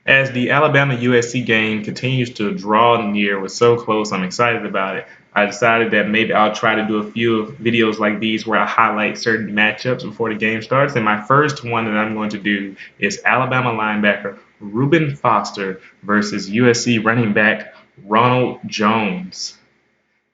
As the Alabama USC game continues to draw near, we're so close, I'm excited about it. I decided that maybe I'll try to do a few videos like these where I highlight certain matchups before the game starts. And my first one that I'm going to do is Alabama linebacker Reuben Foster versus USC running back Ronald Jones.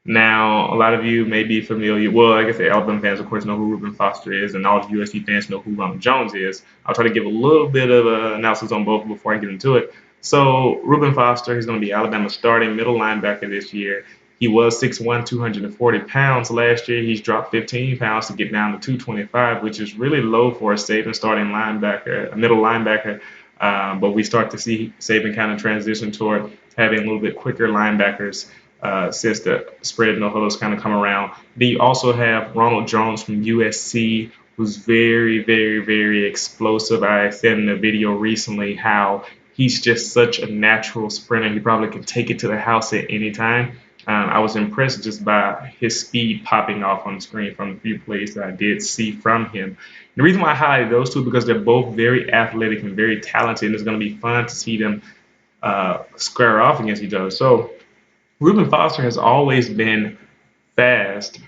Now, a lot of you may be familiar. Well, I guess the Alabama fans, of course, know who Reuben Foster is, and all the USC fans know who Ronald Jones is. I'll try to give a little bit of analysis on both before I get into it. So, Reuben Foster, he's going to be Alabama's starting middle linebacker this year. He was 6'1", 240 pounds last year. He's dropped 15 pounds to get down to 225, which is really low for a Saban starting linebacker, a middle linebacker. But we start to see Saban kind of transition toward having a little bit quicker linebackers since the spread no huddles kind of come around. Then you also have Ronald Jones from USC, who's very, very, very explosive. I said in a video recently how he's just such a natural sprinter. He probably can take it to the house at any time. I was impressed just by his speed popping off on the screen from the few plays that I did see from him. The reason why I highlighted those two because they're both very athletic and very talented, and it's going to be fun to see them square off against each other. So Reuben Foster has always been fast.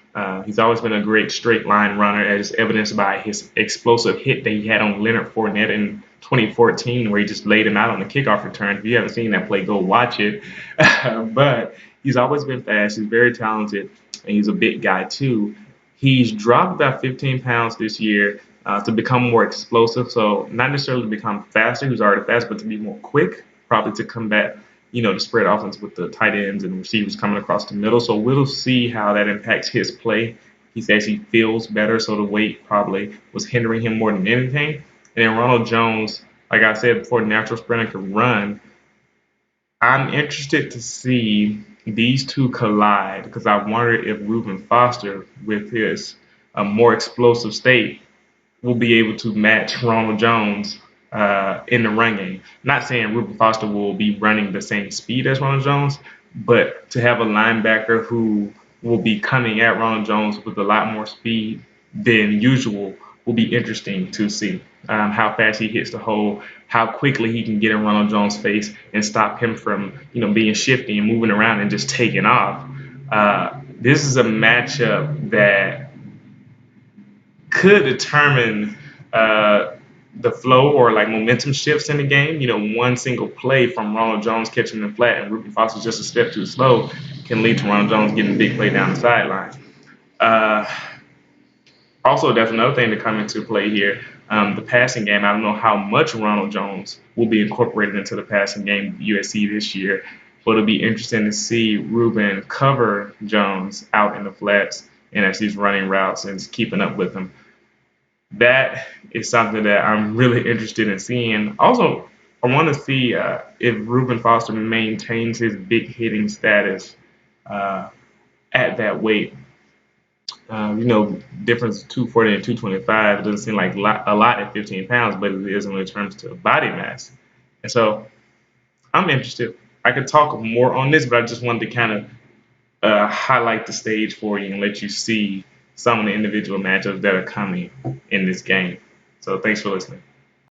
He's always been a great straight line runner, as evidenced by his explosive hit that he had on Leonard Fournette in 2014, where he just laid him out on the kickoff return. If you haven't seen that play, go watch it. But he's always been fast. He's very talented, and he's a big guy too. He's dropped about 15 pounds this year to become more explosive. So not necessarily to become faster. He was already fast, but to be more quick, probably to combat the spread offense with the tight ends and receivers coming across the middle. So we'll see how that impacts his play. He says he feels better, so the weight probably was hindering him more than anything. And then Ronald Jones, like I said before, natural sprinter can run. I'm interested to see these two collide because I wonder if Reuben Foster, with his more explosive state, will be able to match Ronald Jones in the run game. Not saying Reuben Foster will be running the same speed as Ronald Jones, but to have a linebacker who will be coming at Ronald Jones with a lot more speed than usual will be interesting to see. How fast he hits the hole, how quickly he can get in Ronald Jones' face and stop him from being shifty and moving around and just taking off. This is a matchup that could determine the flow or like momentum shifts in the game. One single play from Ronald Jones catching the flat and Reuben Foster just a step too slow can lead to Ronald Jones getting a big play down the sideline. Uh, Also, that's another thing to come into play here. The passing game. I don't know how much Ronald Jones will be incorporated into the passing game of USC this year, but it'll be interesting to see Reuben cover Jones out in the flats and as he's running routes and keeping up with him. That is something that I'm really interested in seeing. Also, I want to see if Reuben Foster maintains his big hitting status uh, at that weight. Difference 240 and 225 doesn't seem like a lot at 15 pounds, but it is when it comes to body mass. And so I'm interested. I could talk more on this, but I just wanted to kind of highlight the stage for you and let you see some of the individual matchups that are coming in this game. So thanks for listening.